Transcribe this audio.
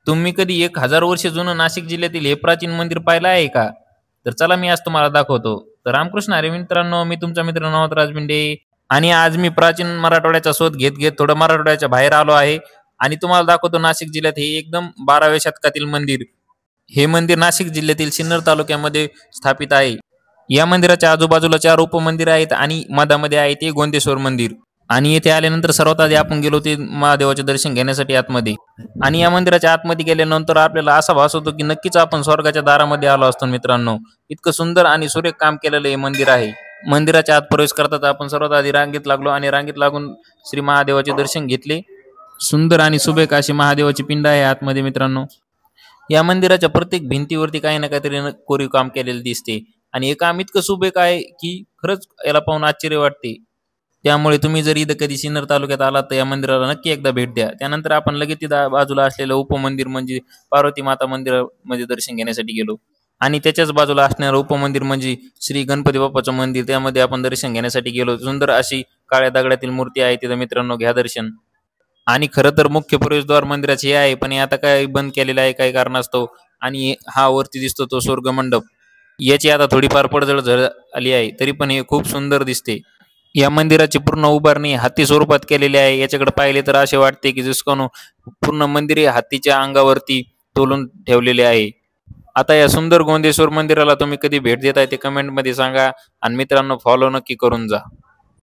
तुम्ही कधी 1000 वर्ष जुनं नाशिक जिल्ह्यातील हे प्राचीन मंदिर पाहिलं आहे का? तर चला मी आज तुम्हाला दाखवतो. तर रामकृष्ण हरी मित्रांनो, मी तुमचा मित्र नवनाथ राजबिंडे आणि आज मी प्राचीन मराठवाड्याचा शोध घेत घेत थोडं मराठवाड्याच्या बाहेर आलो आहे आणि तुम्हाला दाखवतो नाशिक जिल्ह्यात हे एकदम 12व्या शतकातील मंदिर. हे मंदिर नाशिक जिल्ह्यातील सिन्नर तालुक्यामध्ये स्थापित आहे. या मंदिराच्या आजूबाजूला 4 उपमंदिर आहेत आणि मधामध्ये आहे ते गोंदेश्वर मंदिर. आणि येथे आल्यानंतर सर्वात आधी आपण गेलो ते महादेवाचे दर्शन घेण्यासाठी आतमध्ये. आणि या मंदिराच्या आतमध्ये गेल्यानंतर आपल्याला असा भास होतो की नक्कीच आपण स्वर्गाच्या दारामध्ये आलो असतो मित्रांनो. इतकं सुंदर आणि सुरेख काम केलेलं हे मंदिर आहे. मंदिराच्या आत प्रवेश करतात आपण सर्वात आधी रांगेत लागलो आणि रांगेत लागून श्री महादेवाचे दर्शन घेतले. सुंदर आणि सुबेक अशी महादेवाची पिंड आहे आतमध्ये मित्रांनो. या मंदिराच्या प्रत्येक भिंतीवरती काही ना काहीतरी कोरीव काम केलेलं दिसते आणि हे काम इतकं सुबेक आहे की खरंच याला पाहून आश्चर्य वाटते. त्यामुळे तुम्ही जर इथं कधी सिन्नर तालुक्यात आलात तर या मंदिराला नक्की एकदा भेट द्या. त्यानंतर आपण लगेच तिथं बाजूला असलेलं उपमंदिर म्हणजे पार्वती माता मंदिरामध्ये दर्शन घेण्यासाठी गेलो आणि त्याच्याच बाजूला असणारं उपमंदिर म्हणजे श्री गणपती बाप्पाचं मंदिर, त्यामध्ये आपण दर्शन घेण्यासाठी गेलो. सुंदर अशी काळ्या दगडातील मूर्ती आहे तिथं मित्रांनो, घ्या दर्शन. आणि खरं तर मुख्य प्रवेशद्वार मंदिराचे हे आहे, पण हे आता काय बंद केलेलं आहे काही कारणास्तव. आणि हा वरती दिसतो तो स्वर्ग मंडप, याची आता थोडीफार पडझड आली आहे, तरी पण हे खूप सुंदर दिसते. या मंदिराची पूर्ण उभारणी हत्ती स्वरूपात केलेली आहे. याच्याकडे पाहिले तर असे वाटते की जसं पूर्ण मंदिर हे हत्तीच्या अंगावरती तोलून ठेवलेले आहे. आता या सुंदर गोंदेश्वर मंदिराला तुम्ही कधी भेट देताय ते कमेंटमध्ये सांगा आणि मित्रांनो फॉलो नक्की करून जा.